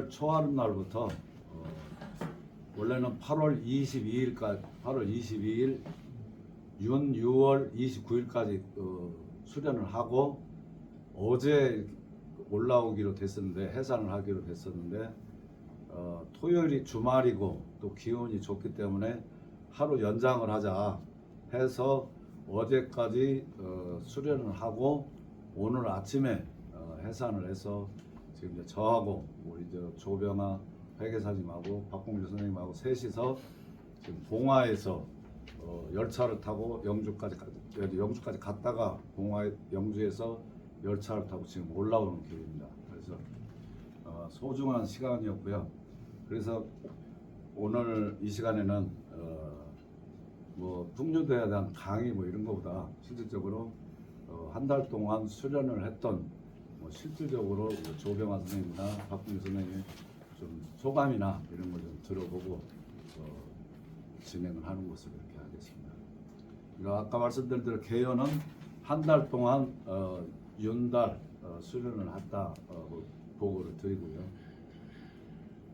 6월 초하는 날부터 원래는 8월 22일까지 8월 22일, 6월 29일까지 수련을 하고 어제 올라오기로 됐었는데 해산을 하기로 됐었는데 토요일이 주말이고 또 기온이 좋기 때문에 하루 연장을 하자 해서 어제까지 수련을 하고 오늘 아침에 해산을 해서 지금 이제 저하고 우리 조병아 회계사님하고 박봉주 선생님하고 셋이서 지금 봉화에서 열차를 타고 영주까지 갔다가 영주에서 열차를 타고 지금 올라오는 길입니다. 그래서 소중한 시간이었고요. 그래서 오늘 이 시간에는 뭐 풍류도에 대한 강의 뭐 이런 거보다 실질적으로 한 달 동안 수련을 했던 실질적으로 조병아 선생님이나 박봉주 선생님의 좀 소감이나 이런 걸 좀 들어보고 진행을 하는 것으로 이렇게 하겠습니다. 그리고 아까 말씀드린 대로 개요는 한 달 동안 윤달 수련을 했다 보고를 드리고요.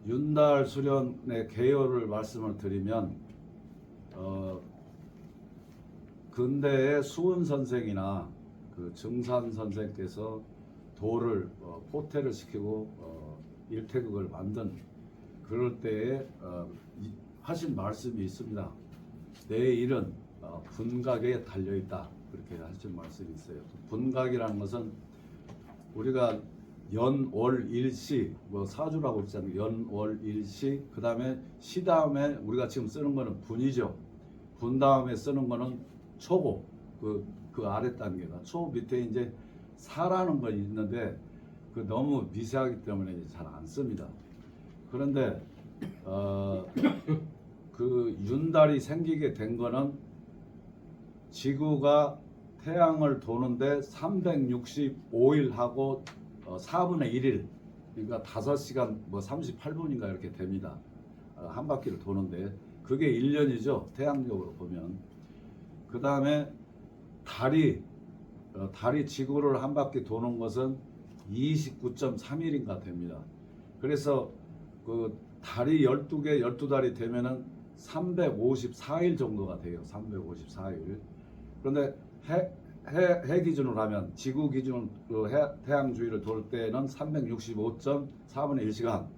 윤달 수련의 개요를 말씀을 드리면 근대의 수은 선생이나 그 증산 선생께서 도를 포태를 시키고 일태극을 만든 그럴 때에 하신 말씀이 있습니다. 내 일은 분각에 달려있다 그렇게 하신 말씀이 있어요. 분각이라는 것은 우리가 연, 월, 일시 뭐 사주라고 그러잖아요. 연, 월, 일시 그 다음에 시 다음에 우리가 지금 쓰는 거는 분이죠. 분 다음에 쓰는 거는 초고 그 아래 단계가 초 밑에 이제 사라는 거 있는데 그 너무 미세하기 때문에 잘 안 씁니다. 그런데 그 윤달이 생기게 된 거는 지구가 태양을 도는데 365일 하고 4분의 1일 그러니까 5시간 뭐 38분인가 이렇게 됩니다. 한 바퀴를 도는데 그게 1년이죠. 태양력으로 보면. 그 다음에 달이 지구를 한 바퀴 도는 것은 29.3일인가 됩니다. 그래서 그 달이 12개, 12달이 되면은 354일 정도가 돼요. 354일. 그런데 해 기준으로 하면 지구 기준 태양 주위를 돌 때는 365.4분의 1시간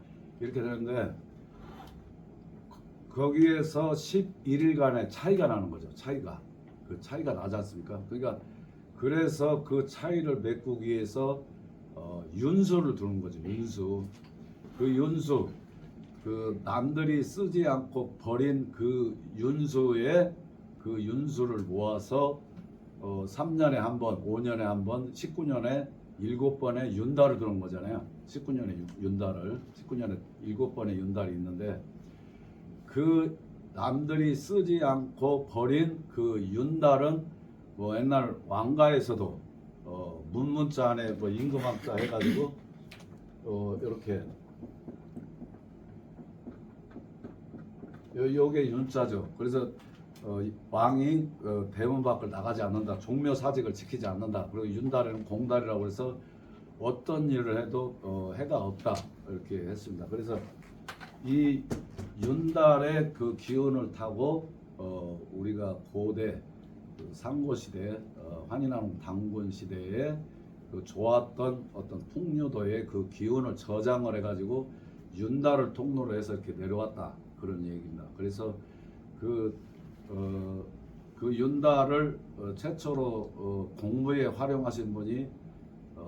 이렇게 되는데 거기에서 11일간의 차이가 나는 거죠. 그 차이가 나지 않습니까? 그러니까 그래서 그 차이를 메꾸기 위해서 윤수를 두는 거죠. 그 남들이 쓰지 않고 버린 그 윤수의 그 윤수를 모아서 3년에 한 번, 5년에 한 번, 19년에 7번의 윤달을 두는 거잖아요. 19년에 7번의 윤달이 있는데 그 남들이 쓰지 않고 버린 그 윤달은 뭐 옛날 왕가에서도 문문자 안에 뭐 임금학자 해가지고 이렇게 요게 윤자죠. 그래서 왕이 대문 밖을 나가지 않는다. 종묘 사직을 지키지 않는다. 그리고 윤달에는 공달이라고 해서 어떤 일을 해도 해가 없다 이렇게 했습니다. 그래서 이 윤달의 그 기운을 타고 우리가 고대 그 상고시대 환인왕 당군 시대에 그 좋았던 어떤 풍류도의 그 기운을 저장을 해가지고 윤달을 통로로 해서 이렇게 내려왔다 그런 얘기입니다. 그래서 그 윤달을 최초로 공부에 활용하신 분이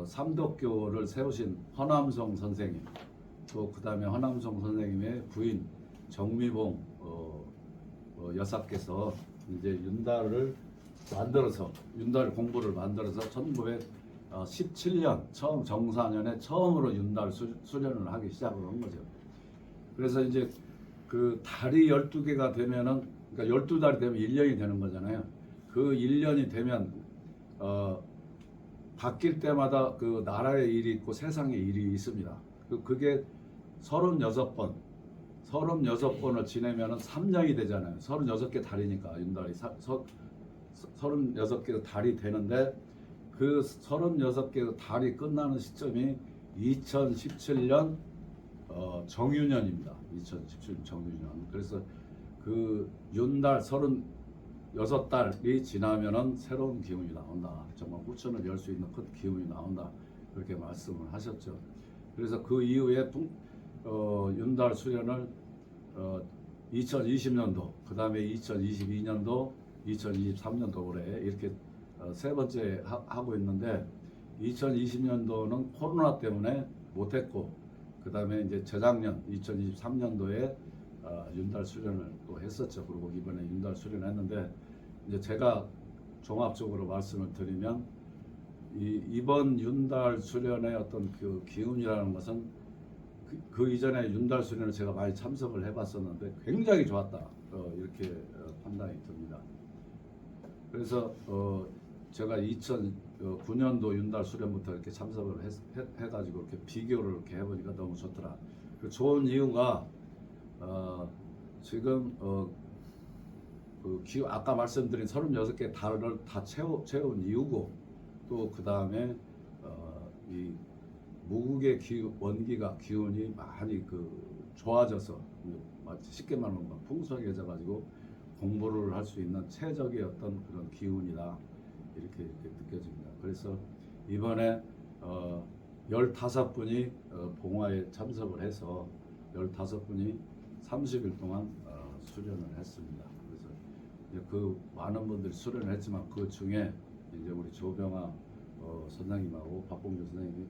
삼덕교를 세우신 허남성 선생님, 또 그 다음에 허남성 선생님의 부인 정미봉 여사께서 이제 윤달 공부를 만들어서 1917년 처음 정사년에 처음으로 윤달 수련을 하기 시작을 한 거죠. 그래서 이제 그 달이 12개가 되면은 그러니까 12달이 되면 1년이 되는 거잖아요. 그 1년이 되면 바뀔 때마다 그 나라의 일이 있고 세상의 일이 있습니다. 그게 36번을 지내면은 3년이 되잖아요. 36개 달이니까 윤달이 36개 달이 되는데 그 36개 달이 끝나는 시점이 2017년 정유년입니다. 2017년 정유년. 그래서 그 윤달 36달이 지나면은 새로운 기운이 나온다. 정말 후천을 열 수 있는 큰 기운이 나온다. 그렇게 말씀을 하셨죠. 그래서 그 이후에 윤달 수련을 2020년도, 그 다음에 2022년도, 2023년도 올해 이렇게 세 번째 하고 있는데 2020년도는 코로나 때문에 못했고, 그 다음에 이제 재작년 2023년도에 윤달 수련을 또 했었죠. 그리고 이번에 윤달 수련했는데 이제 제가 종합적으로 말씀을 드리면 이번 윤달 수련의 어떤 그 기운이라는 것은 그 이전에 윤달 수련을 제가 많이 참석을 해봤었는데 굉장히 좋았다. 이렇게 판단이 듭니다. 그래서 제가 2009년도 윤달 수련부터 이렇게 참석을 해가지고 이렇게 비교를 이렇게 해보니까 너무 좋더라. 그 좋은 이유가 지금 아까 말씀드린 36개 달을 다 채운 이유고, 또 그 다음에 이 무국의 기운이 많이 좋아져서, 쉽게 말하면 풍성해져 가지고 공부를 할 수 있는 최적의 어떤 그런 기운이다, 이렇게 느껴집니다. 그래서 이번에 15분이 봉화에 참석을 해서 15분이 30일 동안 수련을 했습니다. 그래서 이제 그 많은 분들이 수련을 했지만 그 중에 이제 우리 조병아 선생님하고 박봉규 선생님이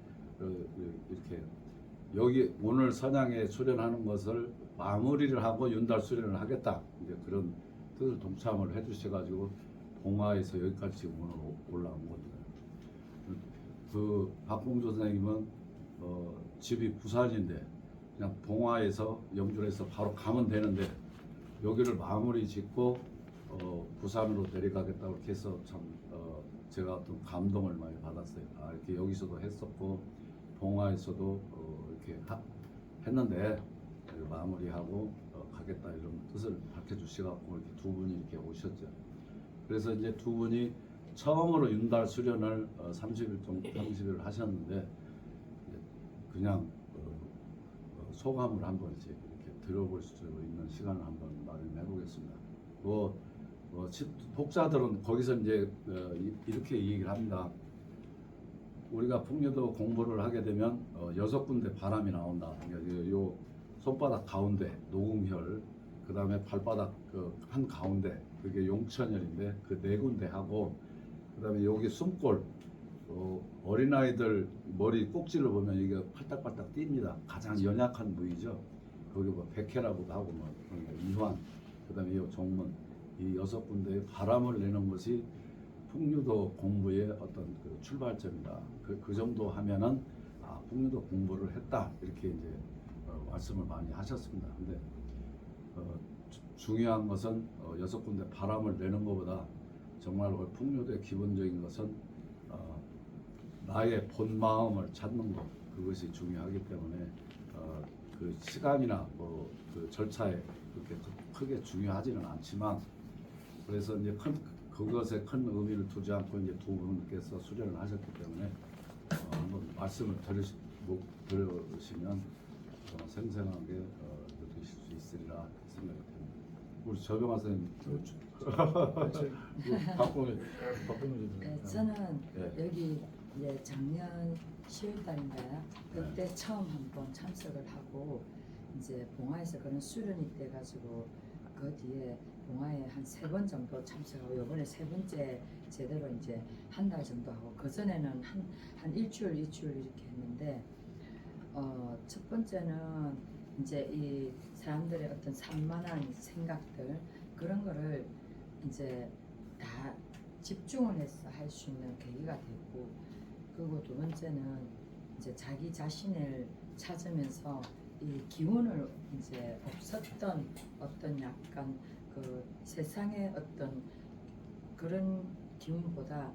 이렇게 여기 오늘 선양에 수련하는 것을 마무리를 하고 윤달 수련을 하겠다, 이제 그런 뜻을 동참을 해주셔가지고 봉화에서 여기까지 지금 오늘 올라온 겁니다. 그 박봉조 선생님은 집이 부산인데 그냥 봉화에서 영주에서 바로 가면 되는데 여기를 마무리 짓고 부산으로 내려가겠다고 이렇게 해서 참 제가 어떤 감동을 많이 받았어요. 이렇게 여기서도 했었고 봉화에서도 이렇게 했는데 마무리하고 가겠다, 이런 뜻을 밝혀주셔갖고 이렇게 두 분이 이렇게 오셨죠. 그래서 이제 두 분이 처음으로 윤달 수련을 30일 하셨는데 그냥 소감을 한번 이제 이렇게 들어볼 수 있는 시간을 한번 마련해 보겠습니다. 독자들은 거기서 이제 이렇게 얘기를 합니다. 우리가 풍류도 공부를 하게 되면 6군데 바람이 나온다. 그러니까 요 손바닥 가운데 노궁혈, 그 다음에 발바닥 한 가운데 그게 용천혈인데 그 4군데 하고, 그 다음에 여기 숨골, 어린아이들 머리 꼭지를 보면 이게 팔딱팔딱 뜁니다. 가장 연약한 부위죠. 거기 뭐 백회라고도 하고 그러니까 이환, 그 다음에 이 종문, 이 6군데의 바람을 내는 것이 풍류도 공부의 어떤 그 출발점이다. 그 정도 하면은 풍류도 공부를 했다, 이렇게 이제 말씀을 많이 하셨습니다. 근데 중요한 것은 6군데 바람을 내는 것보다 정말 풍류도의 기본적인 것은 나의 본 마음을 찾는 것, 그것이 중요하기 때문에 그 시간이나 그 절차에 그렇게 크게 중요하지는 않지만, 그래서 이제 그것에 큰 의미를 두지 않고 이제 두 분께서 수련을 하셨기 때문에 한번 말씀을 들으시면 생생하게 느끼실 수 있으리라 생각이 듭니다. 우리 조병아 선생님, 네, 저는 여기 이제 작년 10월 달인가요? 그때 처음 한번 참석을 하고 이제 봉화에서 그런 수련이 돼가지고 그 뒤에 봉화에 한 3번 정도 참석하고 이번에 3번째 제대로 이제 한 달 정도 하고, 그 전에는 한 일주일 이렇게 했는데 첫 번째는 이제 이 사람들의 어떤 산만한 생각들, 그런 거를 이제 다 집중을 해서 할 수 있는 계기가 되고, 그리고 두 번째는 이제 자기 자신을 찾으면서 이 기운을 이제 없었던 어떤 약간 그 세상의 어떤 그런 기운보다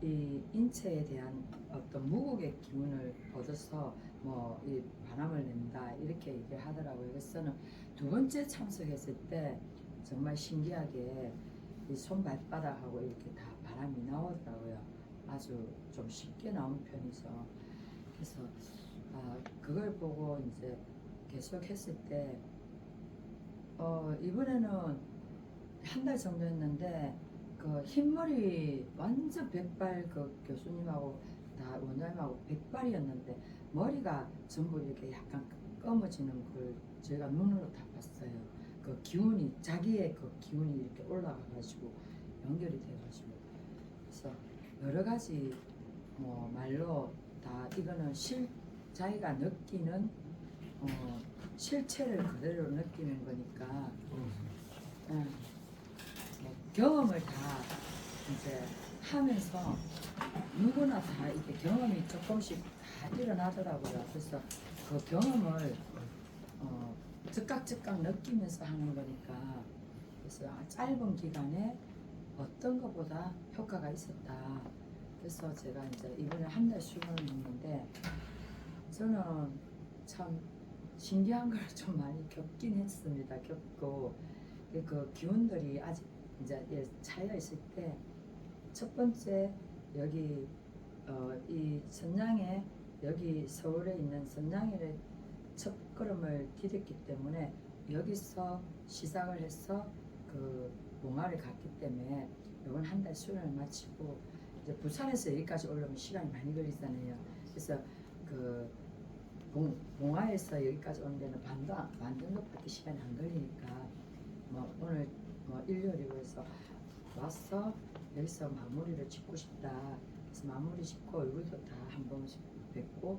이 인체에 대한 어떤 무국의 기운을 얻어서 뭐 이 바람을 낸다, 이렇게 얘기를 하더라고요. 그래서 저는 두 번째 참석했을 때 정말 신기하게 이 손발바닥하고 이렇게 다 바람이 나오더라고요. 아주 좀 쉽게 나온 편이죠. 그래서 그걸 보고 이제 계속 했을 때 이번에는 한 달 정도 했는데 그 흰머리 완전 백발 그 교수님하고 다 원장님하고 백발이었는데 머리가 전부 이렇게 약간 검어지는 걸 제가 눈으로 다 봤어요. 그 기운이 자기의 그 기운이 이렇게 올라가가지고 연결이 돼가지고 그래서 여러 가지 뭐 말로 다 이거는 자기가 느끼는 실체를 그대로 느끼는 거니까 뭐 경험을 다 이제 하면서 누구나 다 이렇게 경험이 조금씩 다 일어나더라고요. 그래서 그 경험을 즉각 느끼면서 하는 거니까 그래서 짧은 기간에 어떤 것보다 효과가 있었다. 그래서 제가 이제 이번에 한 달 수련을 했는데 저는 참 신기한 걸 좀 많이 겪긴 했습니다. 겪고 그 기운들이 아직 이제 차이가 있을 때 첫 번째 여기 이 선양에 여기 서울에 있는 선양에 첫 걸음을 디뎠기 때문에 여기서 시작을 해서 그 봉화를 갔기 때문에 이번 한 달 수련을 마치고 이제 부산에서 여기까지 올라오면 시간이 많이 걸리잖아요. 그래서 그 봉화에서 여기까지 오는 데는 반 정도밖에 시간이 안 걸리니까 뭐 오늘 뭐 일요일이고 해서 와서 여기서 마무리를 짓고 싶다. 그래서 마무리 짓고 얼굴도 다 한 번씩 뵙고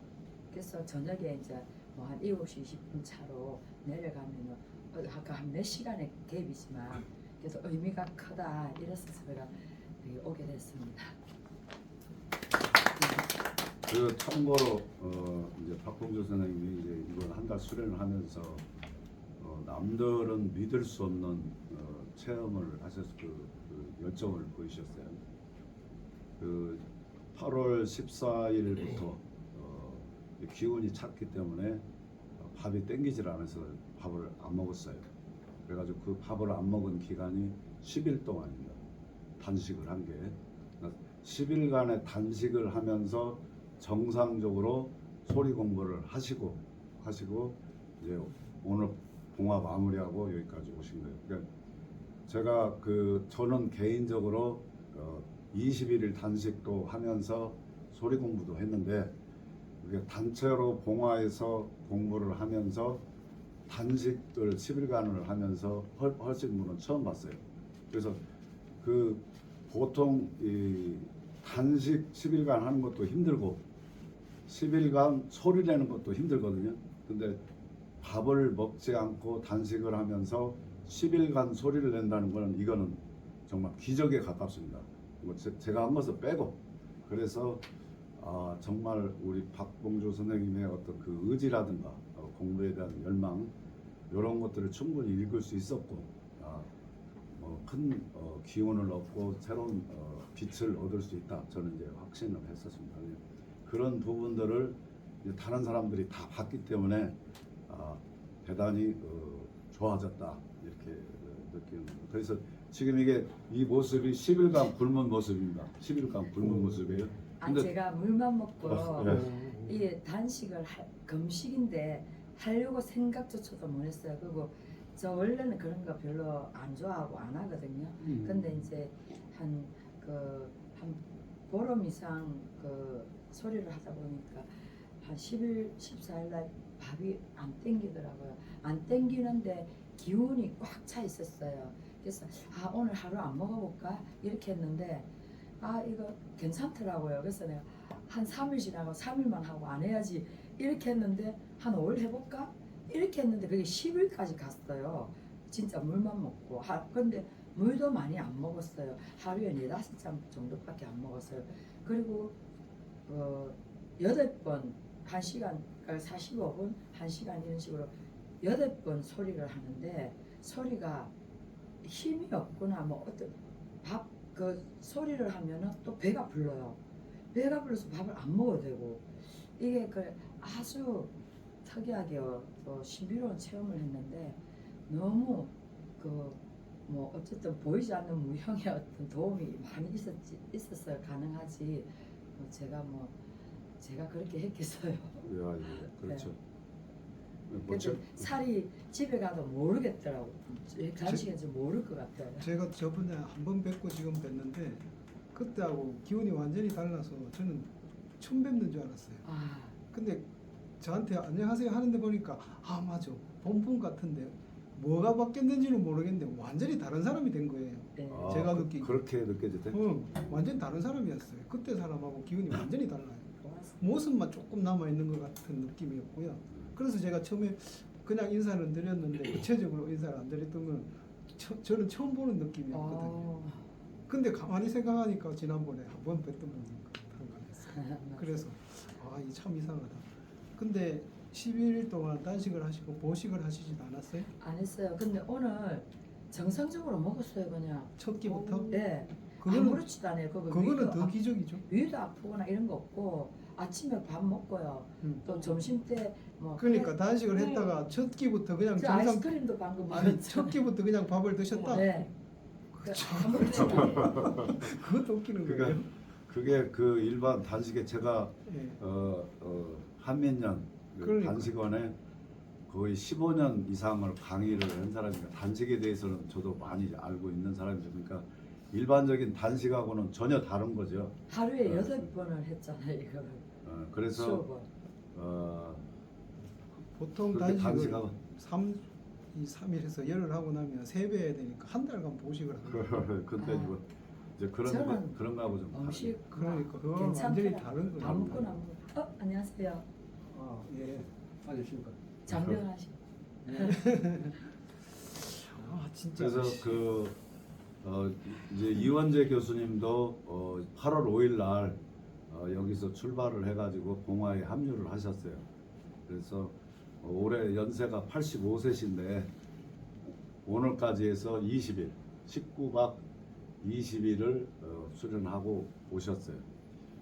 그래서 저녁에 이제 뭐 한 7시 20분 차로 내려가면은 아까 한 몇 시간의 갭이지만 그래서 의미가 크다 이래서 제가 여기 오게 됐습니다. 그 참고로 이제 박봉주 선생님이 이제 이걸 한 달 수련을 하면서 남들은 믿을 수 없는 체험을 하셔서 그 열정을 보이셨어요. 그 8월 14일부터 기운이 찼기 때문에 밥이 땡기질 않아서 밥을 안 먹었어요. 그래가지고 그 밥을 안 먹은 기간이 10일 동안입니다. 단식을 한 게. 10일간의 단식을 하면서 정상적으로 소리 공부를 하시고 이제 오늘 봉화 마무리하고 여기까지 오신 거예요. 그러니까 제가 저는 개인적으로 21일 단식도 하면서 소리 공부도 했는데 그게 단체로 봉화에서 공부를 하면서 단식을 10일간을 하면서 하신 분은 처음 봤어요. 그래서 그 보통 이 단식 10일간 하는 것도 힘들고 10일간 소리 내는 것도 힘들거든요. 근데 밥을 먹지 않고 단식을 하면서 10일간 소리를 낸다는 거는 이거는 정말 기적에 가깝습니다. 뭐 제가 한 것을 빼고 그래서 정말 우리 박봉주 선생님의 어떤 그 의지라든가 공부에 대한 열망 이런 것들을 충분히 읽을 수 있었고 뭐 큰 기운을 얻고 새로운 빛을 얻을 수 있다. 저는 이제 확신을 했었습니다. 그런 부분들을 이제 다른 사람들이 다 봤기 때문에 대단히 좋아졌다 이렇게 느끼는 거예요. 그래서 지금 이 모습이 10일간 굶은 모습입니다. 10일간 굶은 모습이에요. 근데 제가 물만 먹고 네. 이 단식을 금식인데 하려고 생각조차도 못 했어요. 그리고 저 원래는 그런 거 별로 안 좋아하고 안 하거든요. 근데 이제 한 보름 이상 그 소리를 하다 보니까 한 10일, 14일 날 밥이 안 땡기더라고요. 안 땡기는데 기운이 꽉 차 있었어요. 그래서 오늘 하루 안 먹어볼까 이렇게 했는데 이거 괜찮더라고요. 그래서 내가 한 3일 지나고 3일만 하고 안 해야지 이렇게 했는데 한 5일 해볼까 이렇게 했는데 그게 10일까지 갔어요. 진짜 물만 먹고 근데 물도 많이 안 먹었어요. 하루에 4-5잔 정도밖에 안 먹었어요. 그리고 8번 1시간 45분 1시간 이런 식으로 8번 소리를 하는데 소리가 힘이 없구나 뭐 어떤 그 소리를 하면은 또 배가 불러요. 배가 불러서 밥을 안 먹어도 되고 이게 아주 특이하게 또 신비로운 체험을 했는데 너무 뭐 어쨌든 보이지 않는 무형의 어떤 도움이 많이 있었어요. 가능하지 제가 그렇게 했겠어요. 예, 그렇죠. 네. 뭐 근데 살이 집에 가도 모르겠더라고. 단식인지 모를 것 같아요. 제가 저번에 한 번 뵙고 지금 뵀는데 그때하고 기운이 완전히 달라서 저는 처음 뵙는 줄 알았어요. 아, 근데 저한테 안녕하세요 하는데 보니까 아 맞아 본분 같은데 뭐가 바뀌었는지는 모르겠는데 완전히 다른 사람이 된 거예요. 네. 제가 느끼기. 그렇게 느껴지대? 완전 다른 사람이었어요. 그때 사람하고 기운이 완전히 달라요. 고맙습니다. 모습만 조금 남아 있는 것 같은 느낌이었고요. 그래서 제가 처음에 그냥 인사를 드렸는데 구체적으로 인사를 안 드렸던 건 저는 처음 보는 느낌이었거든요. 어, 근데 가만히 생각하니까 지난번에 한 번 뵀던 분인 것 같은 거였어요. 그래서 아, 이 참 이상하다. 근데 11일 동안 단식을 하시고 보식을 하시지도 않았어요? 안 했어요. 근데 오늘 정상적으로 먹었어요, 그냥. 첫 끼부터? 네. 그거는- 아무렇지도 않아요. 그거는 더 기적이죠. 위도 아프거나 이런 거 없고 아침에 밥 먹고요. 또 점심 때뭐 그러니까 단식을 했다가 첫 끼부터 그냥 저 정상 아이스크림도 방금 아니 먹었죠. 첫 끼부터 그냥 밥을 드셨다? 네. 아무렇지도 않아요. 그것도 웃기는 그러니까 거예요. 그게 그 일반 단식에 제가 예. 한몇년 그 그러니까. 단식원에 거의 15년 이상을 강의를 한 사람이니까 단식에 대해서는 저도 많이 알고 있는 사람이죠. 그러니까 일반적인 단식하고는 전혀 다른 거죠. 하루에 8번을 했잖아요, 이거를. 그래서 수업을. 보통 그렇게 단식을 단식하고 3일에서 열흘 하고 나면 3배 해야 되니까 한 달간 보식을 하는 거예요. 근데 아. 이제 그런 저는 그런 거하고 좀 음식 그러니까 그거는 완전히 다른 거예요. 아무거나 안녕하세요. 아, 예. 안녕하십니까. 장병하시고. 아, 진짜. 그래서 이제 이원재 교수님도 8월 5일 날 여기서 출발을 해가지고 봉화에 합류를 하셨어요. 그래서 올해 연세가 85세신데 오늘까지 해서 20일, 19박 20일을 수련하고 오셨어요.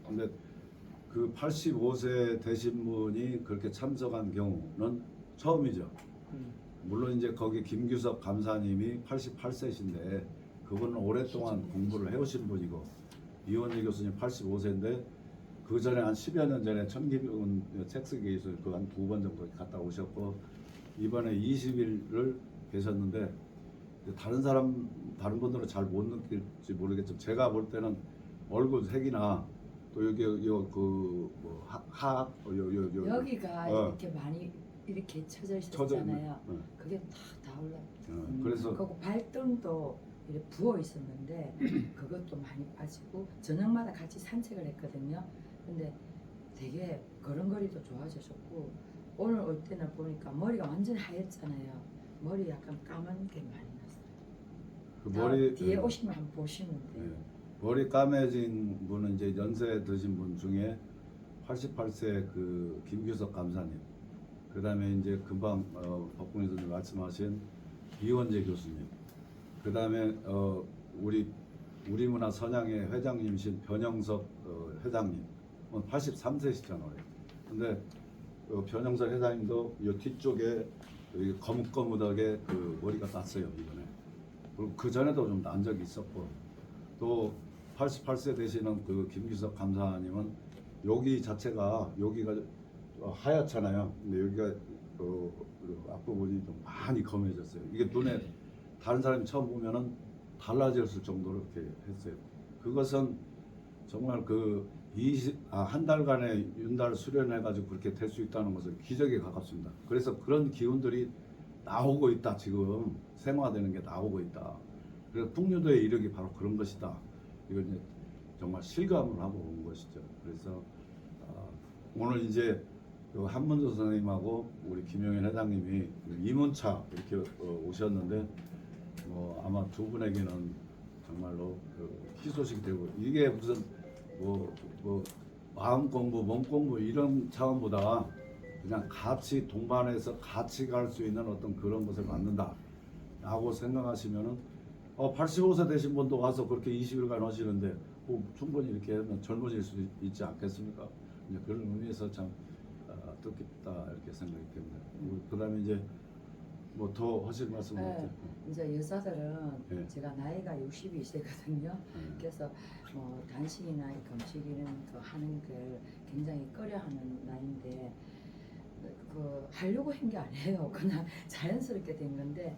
근데 그 85세 되신 분이 그렇게 참석한 경우는 처음이죠. 물론 이제 거기 김규석 감사님이 88세신데 그분은 오랫동안 공부를 해오신 분이고 이원재 교수님 85세인데 그 전에 한 10여 년 전에 천기병 책쓰기에서 그 한 2번 정도 갔다 오셨고 이번에 20일을 계셨는데 다른 분들은 잘 못 느낄지 모르겠지만 제가 볼 때는 얼굴 색이나 또 여기 여기가 이렇게 많이 이렇게 쳐져 있었잖아요. 그게 다 올라. 그래서 그리고 발등도 이렇게 부어 있었는데 그것도 많이 빠지고 저녁마다 같이 산책을 했거든요. 근데 되게 걸음걸이도 좋아지셨고 오늘 올 때는 보니까 머리가 완전히 하였잖아요. 머리 약간 까만 게 많이 났어요. 그 머리 뒤에 오시면 한번 보시면 돼요. 예, 머리 까매진 분은 이제 연세 드신 분 중에 88세 그 김규석 감사님, 그 다음에 이제 금방 박봉희 선생님 말씀하신 이원재 교수님, 그 다음에 우리 문화 선양회 회장님이신 변영석 회장님, 83세시잖아요. 근데 변영석 회장님도 이 뒤쪽에 여기 거뭇거뭇하게 그 머리가 났어요 이번에. 그리고 그 전에도 좀 난 적이 있었고 또 88세 되시는 그 김규석 감사님은 여기 자체가 여기가 하얗잖아요. 근데 여기가 그 앞부분이 좀 많이 검해졌어요. 이게 눈에 다른 사람이 처음 보면은 달라졌을 정도로 이렇게 했어요. 그것은 정말 한 달간의 윤달 수련해가지고 그렇게 될 수 있다는 것은 기적에 가깝습니다. 그래서 그런 기운들이 나오고 있다. 지금 생화되는 게 나오고 있다. 그래서 풍류도의 이력이 바로 그런 것이다. 이걸 이제 정말 실감을 하고 온 것이죠. 그래서 오늘 이제 한문도 선생님하고 우리 김용현 회장님이 이문차 이렇게 오셨는데 아마 두 분에게는 정말로 희소식이 되고 이게 무슨 마음 공부, 몸 공부 이런 차원보다 그냥 같이 동반해서 같이 갈 수 있는 어떤 그런 것을 만든다라고 생각하시면은 85세 되신 분도 와서 그렇게 20일간 하시는데 충분히 이렇게 하면 젊어질 수 있지 않겠습니까? 이제 그런 의미에서 참 뜻깊다 이렇게 생각이 듭니다. 그다음에 이제 뭐 더 하실 말씀 없죠? 이제 여자들은 네. 제가 나이가 62세거든요. 그래서 뭐 단식이나 이 금식 이런 거 하는 걸 굉장히 꺼려하는 나이인데 하려고 한 게 아니에요. 그냥 자연스럽게 된 건데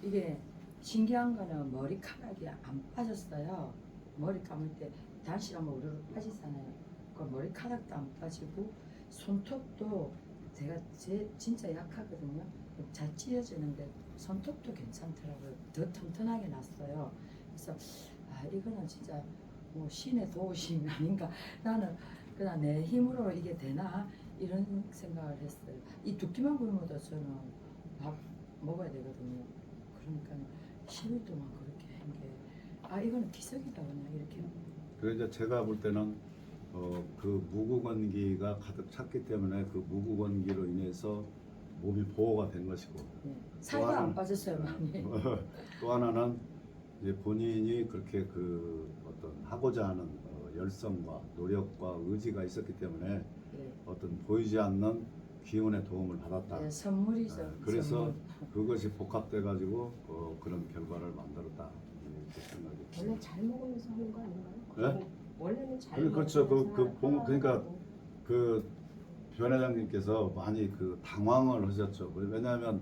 이게 신기한 거는 머리카락이 안 빠졌어요. 머리 감을 때 단시간 우르르 빠지잖아요. 그 머리카락도 안 빠지고 손톱도 제가 진짜 약하거든요. 잘 찢어지는데 손톱도 괜찮더라고요. 더 튼튼하게 났어요. 그래서 이거는 진짜 뭐 신의 도우심 아닌가. 나는 그냥 내 힘으로 이게 되나 이런 생각을 했어요. 이 두 끼만 굶어도 저는 밥 먹어야 되거든요. 그러니까 10일 동안 그렇게 한 게 이거는 기적이다 그냥 이렇게. 그래서 이제 제가 볼 때는 그 무구건기가 가득 찼기 때문에 그 무구건기로 인해서 몸이 보호가 된 것이고 네. 살도 안 빠졌어요 많이. 또 하나는 이제 본인이 그렇게 그 어떤 하고자 하는 열성과 노력과 의지가 있었기 때문에 네. 어떤 보이지 않는 기운의 도움을 받았다. 네, 선물이죠. 그래서 선물. 그것이 복합돼 가지고 그런 결과를 만들었다 이렇게 생각이 원래 듭니다. 잘 먹으면서 하는 거 아닌가요? 네? 원래는 잘 그렇죠. 먹으면서 그러니까 하라고. 그 변회장님께서 많이 그 당황을 하셨죠. 왜냐하면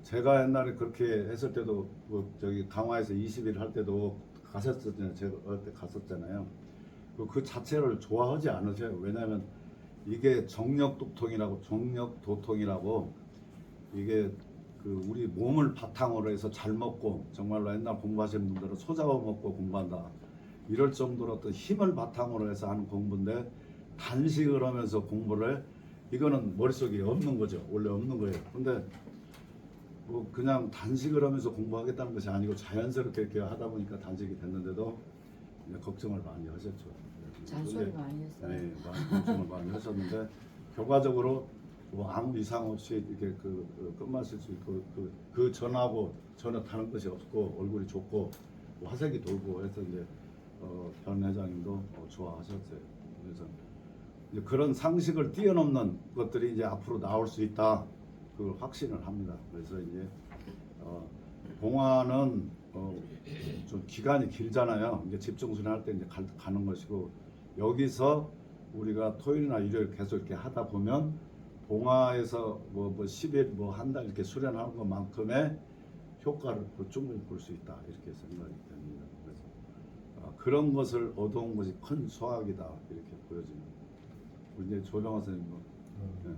제가 옛날에 그렇게 했을 때도 저기 강화에서 20일 할 때도 갔었잖아요. 제가 그때 갔었잖아요. 그 자체를 좋아하지 않으세요. 왜냐하면 이게 정력도통이라고 이게 그 우리 몸을 바탕으로 해서 잘 먹고 정말로 옛날 공부하시는 분들은 소 잡아먹고 공부한다 이럴 정도로 어떤 힘을 바탕으로 해서 하는 공부인데 단식을 하면서 공부를 해 이거는 머릿속에 없는 거죠. 원래 없는 거예요. 근데 뭐 그냥 단식을 하면서 공부하겠다는 것이 아니고 자연스럽게 이렇게 하다 보니까 단식이 됐는데도 이제 걱정을 많이 하셨죠. 잔소리 근데 많이 했어요. 네, 걱정을 많이 하셨는데 결과적으로 뭐 아무 이상 없이 이렇게 끝마실 수 있고 그 전하고 전혀 다른 것이 없고 얼굴이 좋고 뭐 화색이 돌고 해서 이제 변 회장님도 좋아하셨어요. 그래서 이제 그런 상식을 뛰어넘는 것들이 이제 앞으로 나올 수 있다. 그 확신을 합니다. 그래서 이제 봉화는 좀 기간이 길잖아요. 이제 집중순회 할 때 이제 가는 것이고 여기서 우리가 토요일이나 일요일 계속 이렇게 하다 보면 봉화에서 뭐 10일 뭐 한 달 이렇게 수련하는 것만큼의 효과를 충분히 볼 수 있다 이렇게 생각이 됩니다. 그래서 그런 것을 얻어온 것이 큰 수학이다 이렇게 보여집니다. 우리 이제 조정화 선생님 뭐. 네.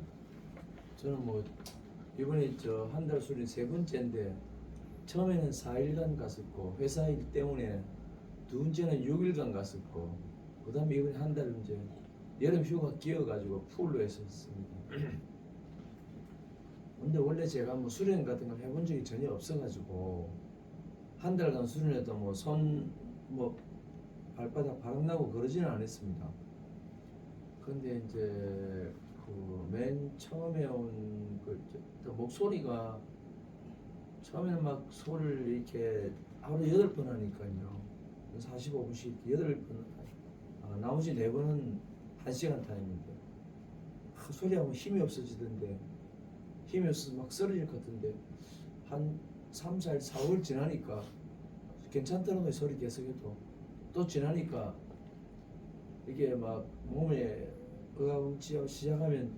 저는 뭐 이번에 저 한 달 수련 세 번째인데 처음에는 4일간 갔었고 회사 일 때문에 두 번째는 6일간 갔었고 그 다음에 이번에 한 달 이제 여름 휴가 끼어가지고 풀로 했었습니다. 근데 원래 제가 뭐 수련 같은 걸 해본 적이 전혀 없어가지고 한 달간 수련해도 뭐 손 뭐 발바닥 바람 나고 그러지는 않았습니다. 근데 이제 그 맨 처음에 온 그 목소리가 처음에는 막 소리를 이렇게 하루 8번 하니까요. 45분씩 8번 나머지 4번은 1시간 타임인데 소리하면 힘이 없어지던데 힘이 없어서 막 쓰러질 것 같은데 한 3, 4일, 4월 지나니까 괜찮더라고요. 소리 계속해도 또 지나니까 이게 막 몸에 의아움치어 시작하면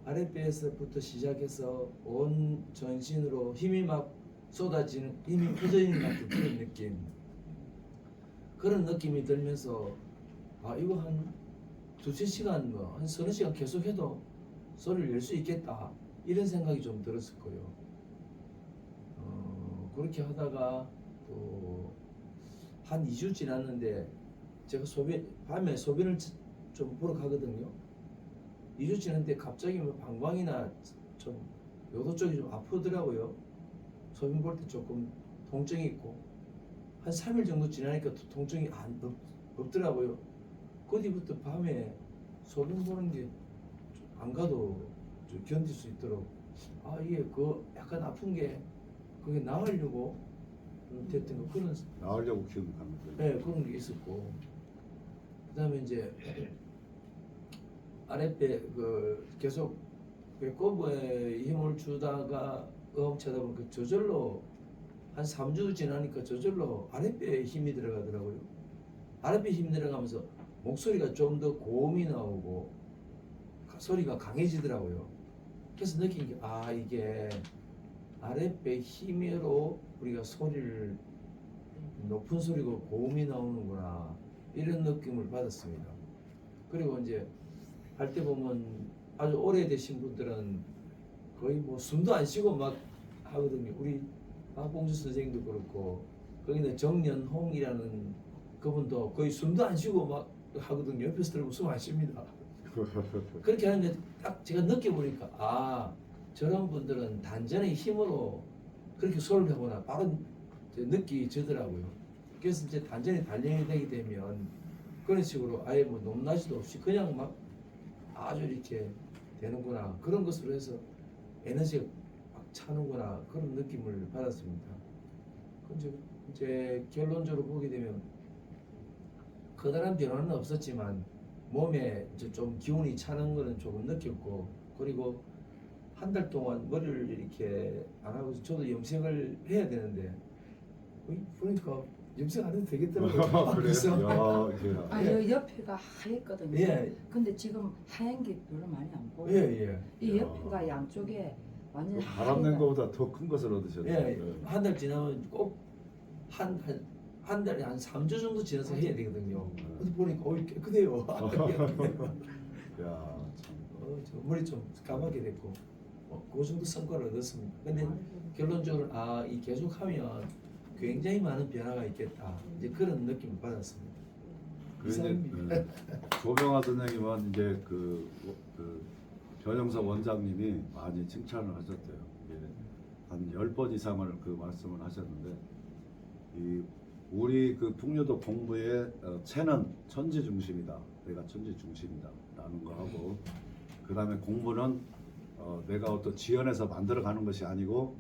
아랫배에서부터 시작해서 온 전신으로 힘이 막 쏟아지는 힘이 퍼져있는 것 같은 그런 느낌이 들면서 이거 한 두세 시간 한 서너 시간 계속해도 소리를 낼 수 있겠다 이런 생각이 좀 들었을 거예요. 그렇게 하다가 또 한 2주 지났는데 제가 밤에 소변을 좀 보러 가거든요. 2주 지났는데 갑자기 뭐 방광이나 좀 요도 쪽이 좀 아프더라고요. 소변 볼 때 조금 통증이 있고 한 3일 정도 지나니까 또 통증이 없더라고요. 그 뒤부터 밤에 소변 보는 게 안 가도 좀 견딜 수 있도록 이게 그 약간 아픈 게 그게 나으려고 됐던 거 그런 나으려고 키우는 겁니다. 네, 그런 게 있었고 그다음에 이제 아랫배 계속 배꼽에 힘을 주다가 차다 보니까 저절로 한 3주 지나니까 저절로 아랫배에 힘이 들어가더라고요. 아랫배 힘이 들어가면서 목소리가 좀 더 고음이 나오고 소리가 강해지더라고요. 그래서 느낀 게 이게 아랫배 힘으로 우리가 소리를 높은 소리고 고음이 나오는구나 이런 느낌을 받았습니다. 그리고 이제 할 때 보면 아주 오래되신 분들은 거의 뭐 숨도 안 쉬고 막 하거든요. 우리 박봉주 선생님도 그렇고 거기는 정연홍이라는 그분도 거의 숨도 안 쉬고 막 하거든요. 옆에서 들으면 숨 안 쉽니다. 그렇게 하는데 딱 제가 느껴보니까 저런 분들은 단전의 힘으로 그렇게 소리를 하거나 바로 느끼지더라고요. 그래서 이제 단전이 단련이 되게 되면 그런 식으로 아예 뭐 높낮이도 없이 그냥 막 아주 이렇게 되는구나 그런 것으로 해서 에너지가 막 차는구나 그런 느낌을 받았습니다. 이제 결론적으로 보게 되면 커다란 변화는 없었지만 몸에 이제 좀 기운이 차는 거는 조금 느꼈고 그리고 한 달 동안 머리를 이렇게 안 하고 저도 염색을 해야 되는데 보니까 염색 안 해도 되겠더라고요. 그래요? 여 옆에가 하얗거든요. 예. 근데 지금 하얀 게 별로 많이 안 보여. 예. 이 옆에가 양쪽에 완전 바람 낸 거보다 더 큰 것을 얻으셨네요. 예. 한 달 지나면 꼭 한 달에 한 3주 정도 지나서 해야 되거든요. 그래서 보니까 깨끗해요. 야, 참. 저 머리 좀 까맣게 됐고 그 정도 성과를 얻었습니다. 근데 결론적으로 이 계속하면 굉장히 많은 변화가 있겠다. 이제 그런 느낌을 받았습니다. 그 이제 이상입니다. 조병아 선생님은 이제 그 변영석 원장님이 많이 칭찬을 하셨대요. 이게 한 10번 이상을 그 말씀을 하셨는데 우리 그 풍류도 공부의 체는 천지 중심이다. 내가 천지 중심이다. 라는 거 하고 그 다음에 공부는 내가 어떤 지연해서 만들어가는 것이 아니고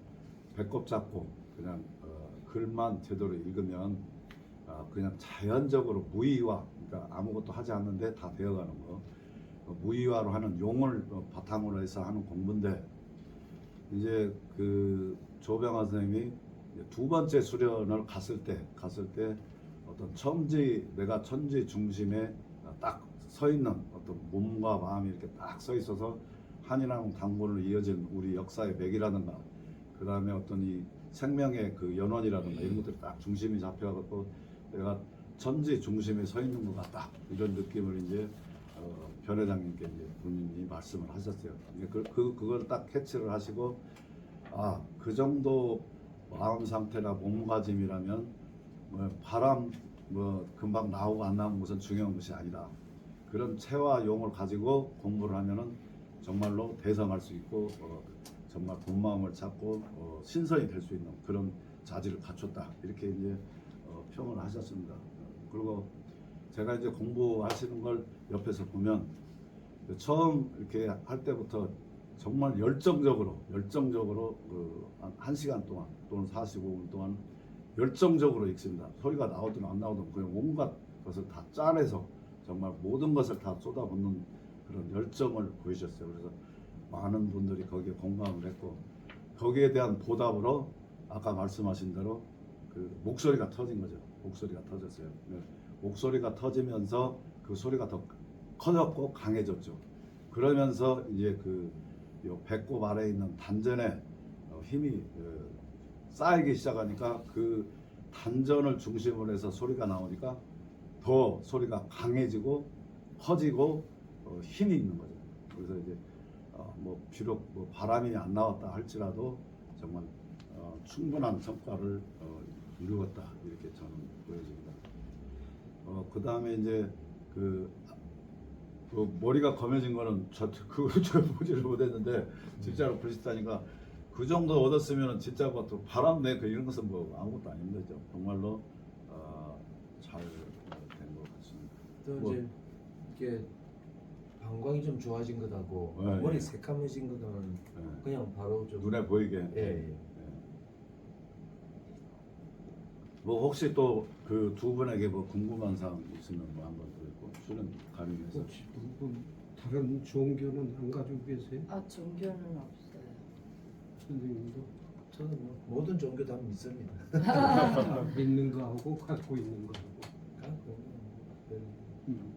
배꼽 잡고 그냥 글만 제대로 읽으면 그냥 자연적으로 무의화, 그러니까 아무것도 하지 않는데 다 되어가는 거, 무의화로 하는 용을 바탕으로 해서 하는 공부인데 이제 그 조병아 선생님이 두 번째 수련을 갔을 때 어떤 내가 천지 중심에 딱 서 있는 어떤 몸과 마음이 이렇게 딱 서 있어서 한인왕 당군으로 이어진 우리 역사의 맥이라든가 그 다음에 어떤 이 생명의 그 연원이라든가 이런 것들이 딱 중심이 잡혀갖고 내가 천지 중심에 서 있는 것 같다 이런 느낌을 이제 변 회장님께 이제 본인이 말씀을 하셨어요. 그걸 딱 캐치를 하시고 그 정도 마음 상태나 몸가짐이라면 바람 금방 나오고 안 나오는 것은 중요한 것이 아니다. 그런 체와 용을 가지고 공부를 하면은 정말로 대성할 수 있고 정말 본 마음을 찾고 신선이 될 수 있는 그런 자질을 갖췄다 이렇게 이제 평을 하셨습니다. 그리고 제가 이제 공부하시는 걸 옆에서 보면 처음 이렇게 할 때부터 정말 열정적으로 한 시간 동안 또는 45분 동안 열정적으로 읽습니다. 소리가 나오든 안 나오든 그냥 온갖 것을 다 짜내서 정말 모든 것을 다 쏟아붓는 그런 열정을 보이셨어요. 그래서 많은 분들이 거기에 공감을 했고 거기에 대한 보답으로 아까 말씀하신 대로 그 목소리가 터진 거죠. 목소리가 터졌어요. 목소리가 터지면서 그 소리가 더 커졌고 강해졌죠. 그러면서 이제 요 배꼽 아래에 있는 단전에 힘이 쌓이기 시작하니까 그 단전을 중심으로 해서 소리가 나오니까 더 소리가 강해지고 커지고 힘이 있는 거죠. 그래서 이제 비록 바람이 안 나왔다 할지라도 정말 충분한 성과를 이루었다 이렇게 저는 보여집니다. 그 다음에 이제 그 머리가 검해진 거는 저 보지를 못했는데 진짜로 비슷하니까 그 정도 얻었으면 진짜 또 바람 내 이런 것은 아무것도 아닙니다. 정말로 잘 된 것 같습니다. 또 이제 이게 방광이 좀 좋아진 것하고 네, 머리 예. 새카매진 것은 네. 그냥 바로 좀 눈에 보이게. 예. 혹시 또 그 두 분에게 궁금한 사항 있으면 한번 드리고 수련 가능해서. 혹시 다른 종교는 안 가지고 계세요? 종교는 없어요. 선생님도 저는 모든 종교 다 믿습니다. 믿는 거하고 갖고 있는 거하고. 갖고 음.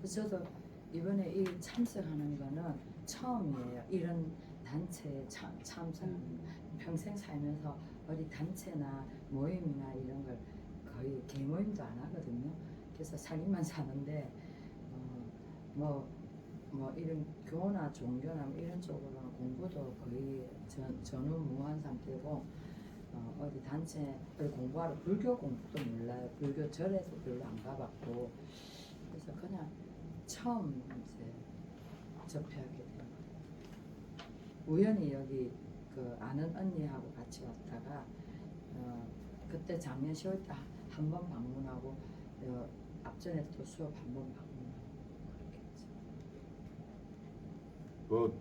저도 이번에 이 참석하는 거는 처음이에요. 이런 단체에 참석 평생 살면서 어디 단체나 모임이나 이런 걸 거의 개모임도 안 하거든요. 그래서 살기만 사는데 뭐 이런 교나 종교나 뭐 이런 쪽으로는 공부도 거의 전후무한 상태고 어디 단체 어디 공부하러 불교 공부도 몰라요. 불교 절에도 별로 안 가봤고 그래서 그냥 처음 이제 접하게 된 거예요. 우연히 여기 그 아는 언니하고 같이 왔다가 그때 작년 10월 때 한 번 방문하고 앞전에 또 수업 한 번 방문하고 그렇게 했죠. 그